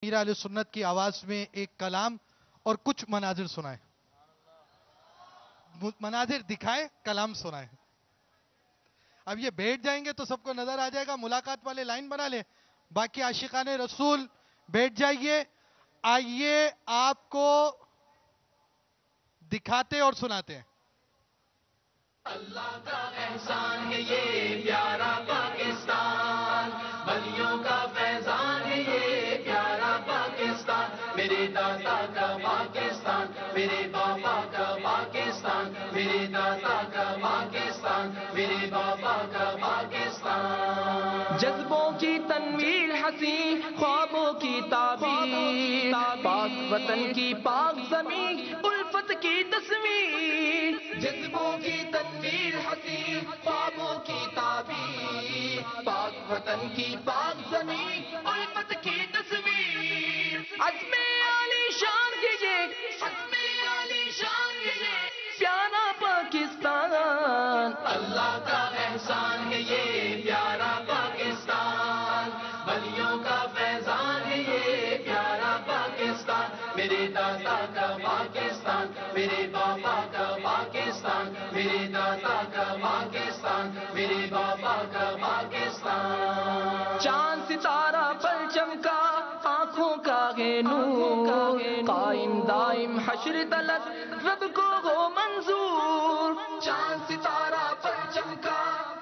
میرا علیہ سنت کی آواز میں ایک کلام اور کچھ مناظر سنائے، مناظر دکھائے، کلام سنائے. اب یہ بیٹھ جائیں گے تو سب کو نظر آ جائے گا. ملاقات والے لائن بنا لیں. باقی عاشقان رسول بیٹھ جائیے. آئیے آپ کو دکھاتے اور سناتے ہیں. اللہ کا احسان ہے یہ پیارا پاکستان، ولیوں کا فیضان ہے یہ پیارا پاکستان، میرے دادا کا پاکستان، میرے بابا کا پاکستان، میرے دادا کا پاکستان، میرے بابا کا پاکستان. جذبوں کی تنویر حسین، خوابوں کی تعبیر، پاک وطن کی پاک زمین، الفت کی تصویر. جذبوں کی تنویر حسین، خوابوں کی تعبیر، پاک وطن کی پاک زمین، الفت کی تصویر. عزم عالی شان ہے یہ، عزم عالی شان ہے یہ پیارا پاکستان. اللہ کا احسان ہے یہ پیارا پاکستان، ولیوں کا فیضان ہے یہ پیارا پاکستان، میرے دادا کا پاکستان، میرے بابا کا پاکستان، میرے دادا کا پاکستان، میرے بابا کا پاکستان. چاند ستارہ پر چمکا آنکھوں کا ہے نور، قائم دائم حشر تلک رب کو ہو منظور. چاند ستارہ پر چمکا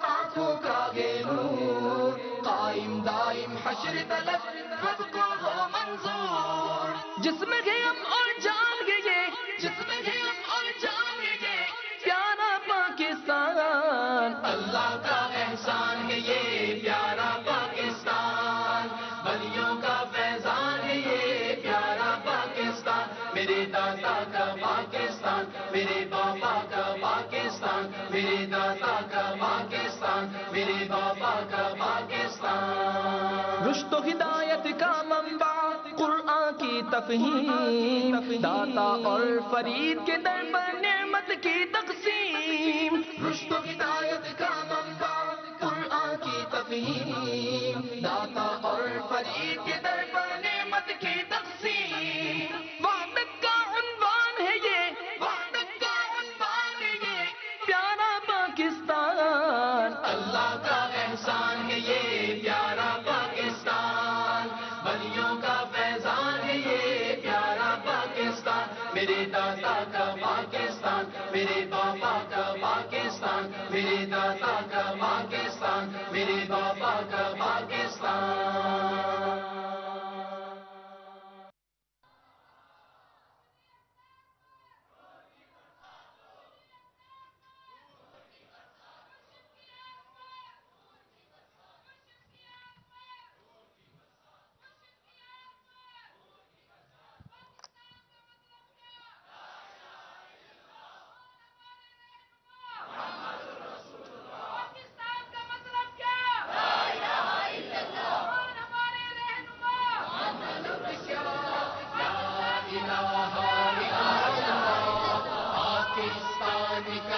آنکھوں کا ہے نور، قائم دائم حشر تلک رب کو ہو منظور. جس میں ہے ہم اور جان ہے یہ، جس میں ہے ہم اور جان ہے یہ پیارا پاکستان. اللہ کا احسان ہے یہ پیارا پاکستان، ولیوں کا فیضان ہے یہ پیارا پاکستان، میرے دادا کا پاکستان، میرے بابا کا پاکستان، میرے دادا کا پاکستان، میرے بابا کا پاکستان. رشد و ہدایت کا منبع قرآن کی تفہیم، داتا اور فرید کے در پر نعمت کی تقسیم. رشد و ہدایت کا منبع قرآن کی تفہیم، داتا اور فرید کے در پر نعمت کی تقسیم. وحدت کا عنوان ہے یہ، وحدت کا عنوان ہے یہ پیارا پاکستان. اللہ کا احسان ہے یہ پیارا پاکستان، ولیوں کا فیضان ہے یہ پیارا پاکستان، میرے دادا کا پاکستان، میرے بابا کا پاکستان، میرے دادا کا پاکستان، میرے بابا کا پاکستان.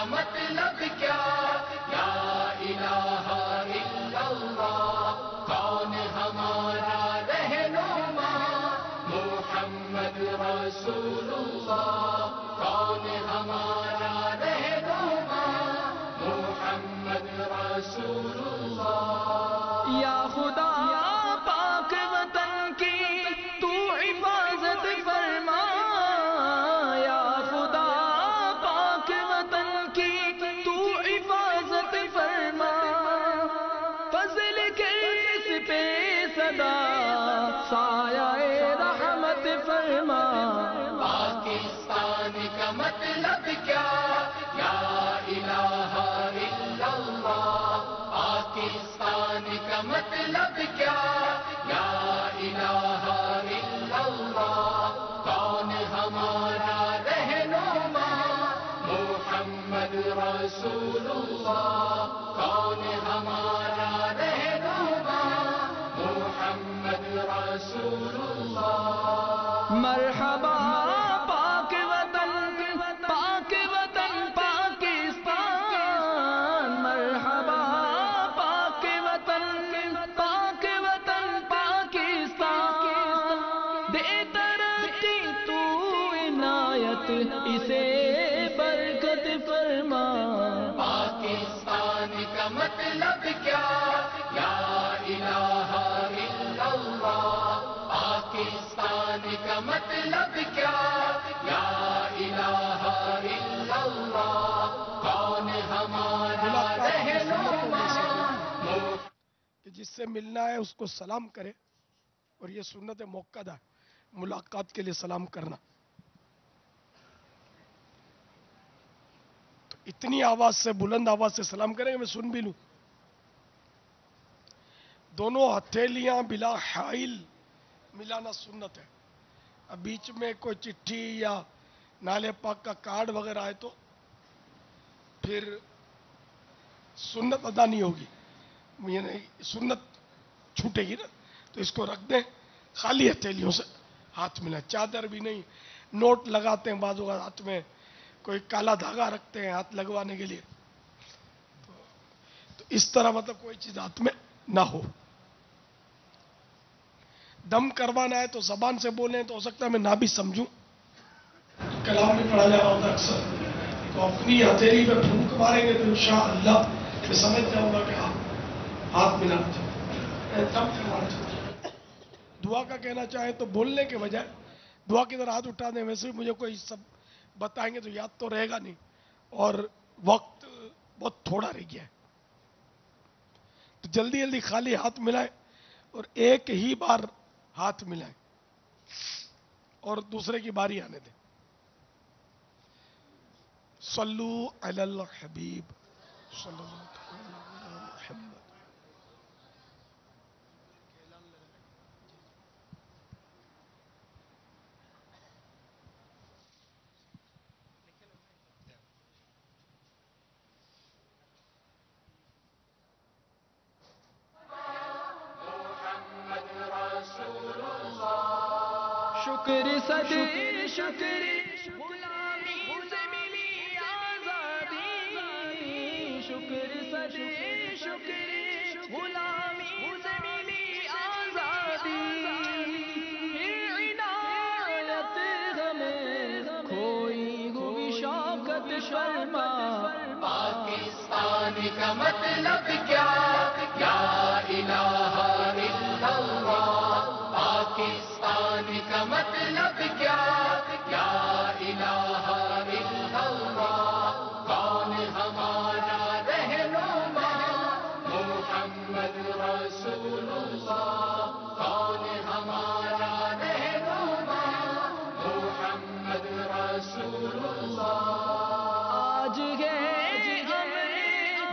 مطلب کیا لا الہ الا اللہ، کون ہمارا رہنما محمد رسول اللہ، کون ہمارا رہنما محمد رسول اللہ. یا خدا پاک وطن کی تو حفاظت فرما، یا خدا پاک وطن کی تو حفاظت فرما، فضل کے اس پہ صدا سایہ رحمت فرما. پاکستان کا مطلب کیا لا الہ الا اللہ، پاکستان کا مطلب کیا لا الہ الا اللہ، کون ہمارا رہنما محمد رسول اللہ، کون ہمارا رہنما محمد رسول اللہ. مرحبا پاک وطن، پاک وطن پاکستان، مرحبا پاک وطن، پاک وطن پاکستان. دے ترقی تو عنایت اسے برکت فرما. پاکستان کا مطلب کیا یا الہ الا اللہ. پاکستان کا مطلب کیا یا الہ الا اللہ. کون ہمارا رہنما کہ جس سے ملنا ہے اس کو سلام کرے، اور یہ سنت موقدہ ہے ملاقات کے لیے سلام کرنا. تو اتنی آواز سے، بلند آواز سے سلام کریں کہ میں سن بھی لوں. دونوں ہتھیلیاں بلا حائل ملانا سنت ہے. اب بیچ میں کوئی چٹھی یا نالے پاک کا کارڈ وغیرہ ہے تو پھر سنت ادا نہیں ہوگی، یعنی سنت چھوٹے گی نا. تو اس کو رکھ دیں، خالی ہتھیلیوں سے ہاتھ ملائیں. چادر بھی نہیں، نوٹ لگاتے ہیں بعض اوقات ہاتھ میں، کوئی کالا دھاگا رکھتے ہیں ہاتھ لگوانے کے لیے. تو اس طرح مطلب کوئی چیز ہاتھ میں نہ ہو. دم کروانا ہے تو زبان سے بولیں تو ہو سکتا ہے میں نہ بھی سمجھوں. کلام بھی پڑھا جا رہا ہوتا اکثر، تو اپنی ہتھیلی پہ پھونک ماریں گے تو انشاءاللہ میں سمجھ جاؤں گا کہ ہاتھ ملا. دم کروانا چاہتے دعا کا کہنا چاہیں تو بولنے کے بجائے دعا کی طرح ہاتھ اٹھا دیں. ویسے بھی مجھے کوئی سب بتائیں گے تو یاد تو رہے گا نہیں، اور وقت بہت تھوڑا رہ گیا ہے. تو جلدی جلدی خالی ہاتھ ملائیں اور ایک ہی بار ہاتھ ملائیں اور دوسرے کی باری آنے دیں. صلو علی الحبیب صلی اللہ علیہ محمد. شکر صدی شکر غلامی سے ملی آزادی. شکر صدی شکر غلامی سے ملی آزادی. عنایت ہمیں کھوئی ہوئی شوکت فرما. پاکستان کا مطلب کیا یا الہ الا اللہ. پاکستان کا مطلب کیا یا الہ الا اللہ. کون ہمارا رہنما محمد رسول اللہ. کون ہمارا رہنما محمد رسول اللہ. آج ہے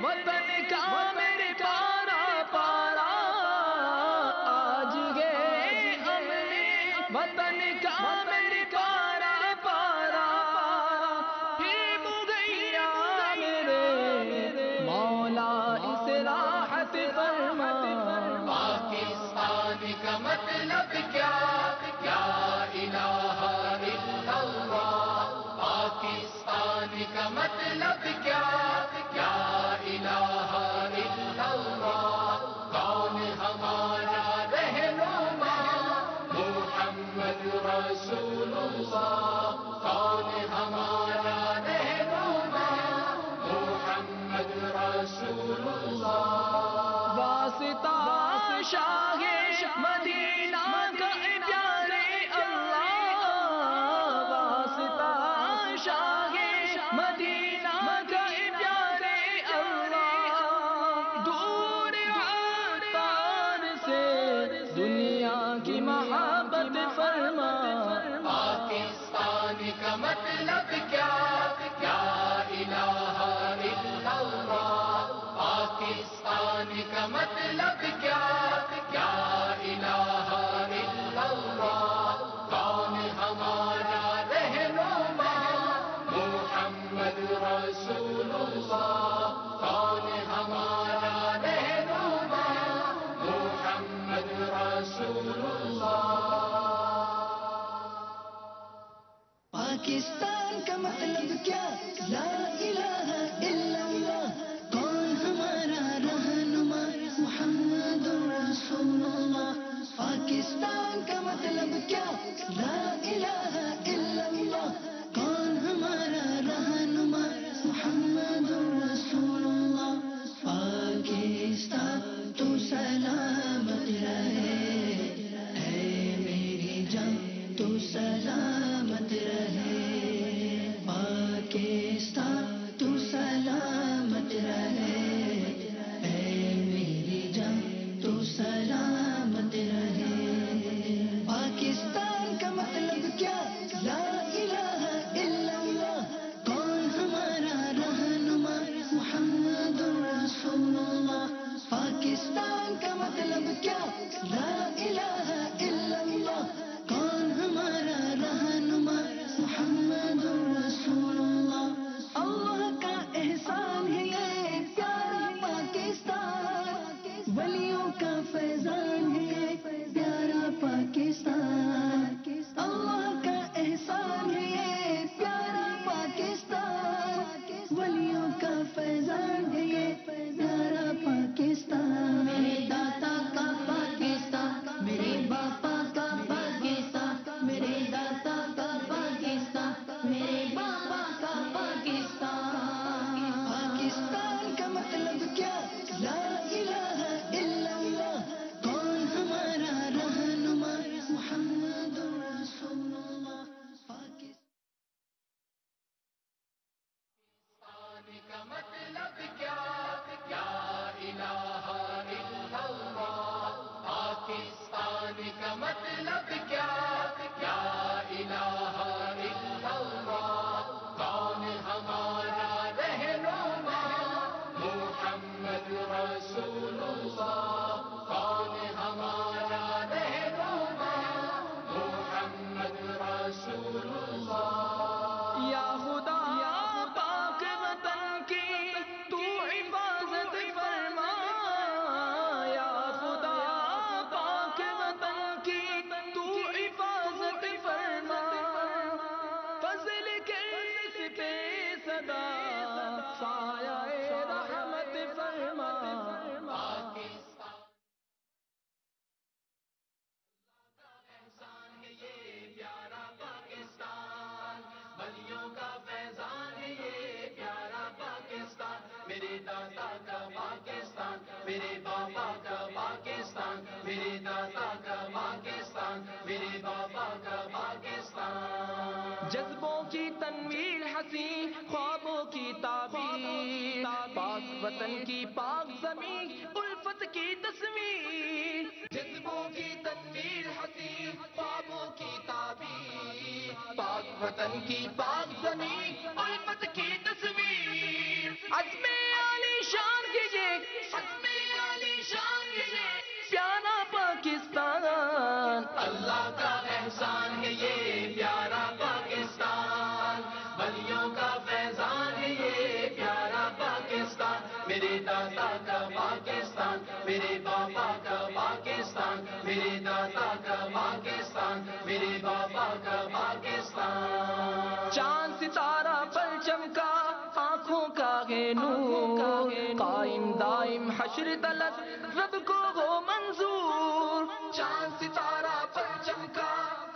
وطن کا میرے پارا پارا. آج ہے وطن کا میرے پارا پارا. پھر مغیرہ میرے مولا اس راحت فرما. پاکستان کا مطلب کیا یا الہ الا اللہ. پاکستان کا مطلب کیا یا الہ الا اللہ. کون ہمارا رہنما محمد رسول اللہ. کون ہمارا رہنما محمد رسول اللہ. واسطہ شاہ مدینہ کا اے پیارے اللہ. واسطہ شاہ مدینہ کا اے پیارے اللہ. دور عطار سے دنیا کی محبت فرما. پاکستان کا مطلب کیا یا الہ الا اللہ. پاکستان کا مطلب کیا یا الہ الا اللہ. کون ہمارا رہنما محمد رسول اللہ. کون ہمارا رہنما محمد رسول اللہ. پاکستان کا مطلب کیا لا الہ الا اللہ. کون ہمارا رہنما محمد رسول اللہ. پاکستان کا مطلب کیا تو سلامت رہے پاکستان تو سلامت رہے اے میری جان تو سلامت رہے پاکستان کا مطلب کیا لا الہ الا اللہ کون ہمارا رہنما محمد رسول اللہ پاکستان کا مطلب کیا لا الہ الا اللہ کون ہمارا رہنما محمد رسول اللہ اللہ کا احسان ہے یہ پیارا پاکستان ولیوں کا فیضان ہے یہ پیارا پاکستان اللہ کا احسان ہے یہ پیارا پاکستان ولیوں کا فیضان ہے یہ پیارا پاکستان میرے داتا کا پاکستان میرے باپا کا پاکستان میرے داتا کا پاکستان میرے باپا کا پاکستان پاکستان کا مطلب کیا لا الہ الا اللہ کون ہمارا رہنما محمد رسول اللہ پاکستان کا مطلب کیا لا الہ الا اللہ پاکستان کا مطلب کیا لا الہ الا اللہ کون ہمارا رہنما محمد رسول اللہ کون ہمارا رہنما محمد رسول اللہ یا خدا پاک وطن کی تو حفاظت فرما یا خدا پاک وطن کی تو حفاظت فرما فضل کے اس پہ صدا سایہ رحمت فرما پاکستان احسان ہے یہ پیارا پاکستان ولیوں کا فیضان ہے یہ پیارا پاکستان میرے دادا کا پاکستان میرے باپا کا پاکستان میرے دادا کا پاکستان میرے باپا کا پاکستان جذبوں کی تنویر حسین خوابوں کی تعبیر پاک وطن کی پاک زمین الفت کی تصویر جذبوں کی تنویر حسین خوابوں کی تعبیر پاک وطن کی پاک زمین الفت کی تصویر عزم عالی شان کے یہ عزم عالی شان کے یہ پیارا پاکستان اللہ کا احسان ہے یہ پیارا پاکستان ولیوں کا فیضان ہے یہ پیارا پاکستان میرے دادا کا پاکستان میرے باپا کا پاکستان میرے دادا کا پاکستان میرے باپا کا پاکستان چاند ستارہ پر چمکا آنکھوں کا ہے نور قائم دائم حشر طلب رب کو ہو منظور چاند ستارہ پر چمکا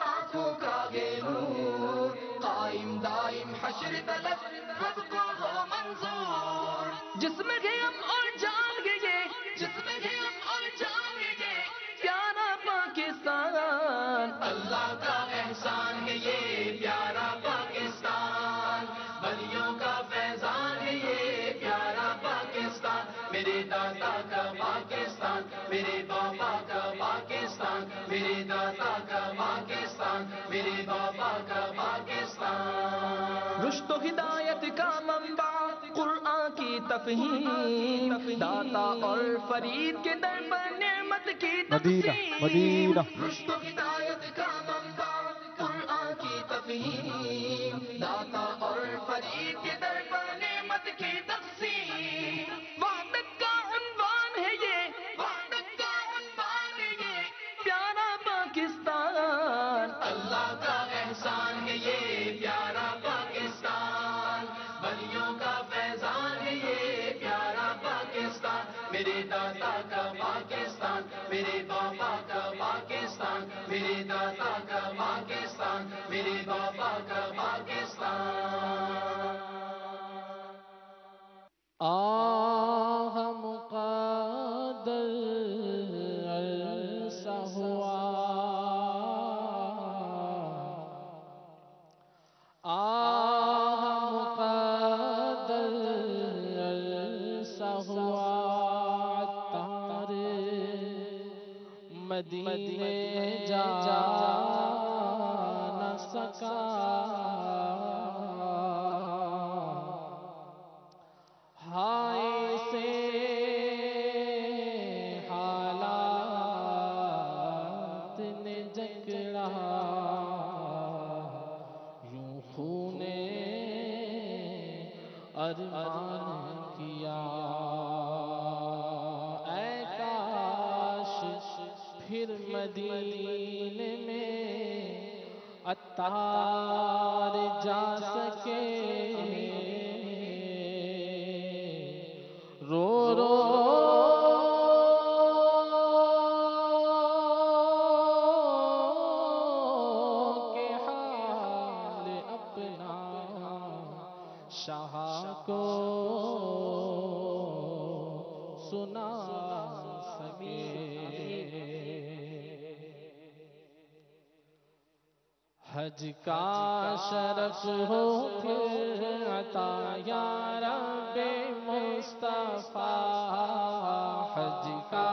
آنکھوں کا ہے نور قائم دائم حشر طلب رب کو ہو منظور جسم ہے ہم اور جان گئے جسم ہے ہم اور جان گئے پیارا پاکستان اللہ کا احسان ہے یہ پیارا پاکستان ولیوں کا فیضان ہے یہ پیارا پاکستان میرے دادا کا پاکستان میرے باپا کا پاکستان میرے دادا کا پاکستان میرے باپا کا پاکستان رشد و ہدایت کا منبع قرآن کی تفہیم داتا اور فرید کے در پر نعمت کی تقسیم رشد و ہدایت کا منبع قرآن کی تفہیم داتا اور فرید کے در پر نعمت کی تقسیم وحدت کا عنوان ہے یہ وحدت کا عنوان ہے یہ پیارا پاکستان اللہ کا احسان ہے یہ پیارا پاکستان ولیوں کا فیضان ہے یہ پیارا پاکستان میرے دادا کا پاکستان میرے باپا کا پاکستان میرے دادا کا پاکستان میرے باپا کا پاکستان آہ مقدر عرصہ ہوا مدینے جا نہ سکا، ہائے سے حالات نے جکڑا، یوں خون ارمان کیا، اے کاش پھر مدینے میں عطار جا سکے، رو رو کے حال اپنا شاہ کو سنا سکے۔ حج کا شرف ہو پھر عطا یا رب مصطفیٰ، حج کا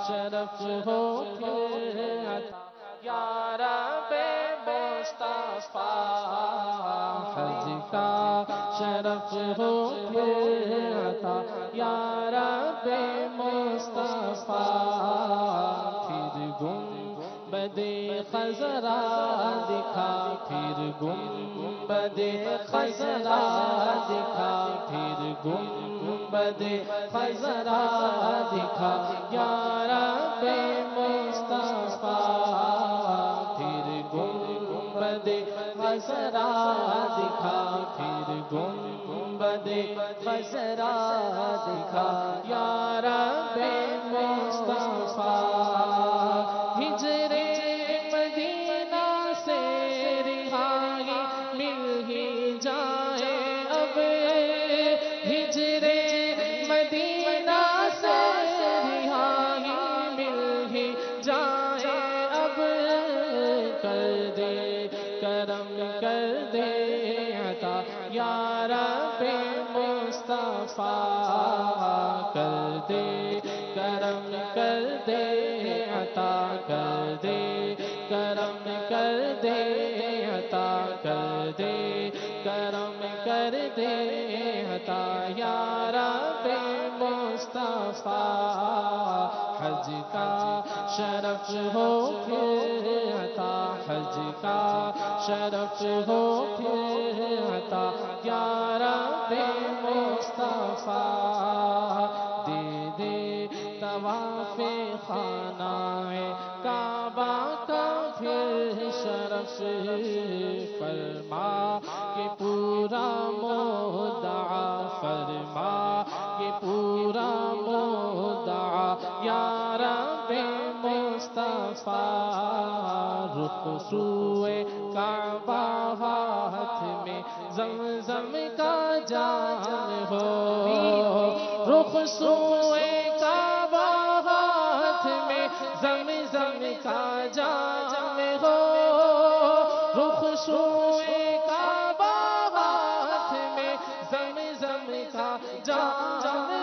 شرف ہو پھر عطا یا رب مصطفیٰ، حج کا شرف ہو پھر عطا یا رب مصطفیٰ، پھر گنبد خضرا دکھا، پھر گنبد خضرا دکھا، پھر گنبد خضرا دکھا یا رب مصطفیٰ، پھر گنبد خضرا دکھا، پھر گنبد خضرا دکھا یا رب مصطفیٰ، ہجر مدینہ سے رہائی مل ہی جائے اب، ہجر مدینہ سے رہائی مل ہی جائے اب، کر دے کرم کر دے عطا یا رب مصطفیٰ، کر دے کرم کر دے عطا، کر دے کرم کر دے عطا، کر دے کرم کر دے عطا یا رب مصطفیٰ، حج کا شرف ہو پھر عطا، حج کا شرف ہو پھر عطا یا رب مصطفیٰ، دے دے طواف خانہ کعبہ کا پھر شرف، فرما کہ پورا مدعا، فرما کہ پورا مدعا یا رب مصطفیٰ، رخ سوئے کعبہ ہاتھ میں زمزم کا جام ہو، رخ سوئے کعبہ ہاتھ میں زمزم کا جام ہو، رخ سوئے کعبہ ہاتھ میں زمزم کا جام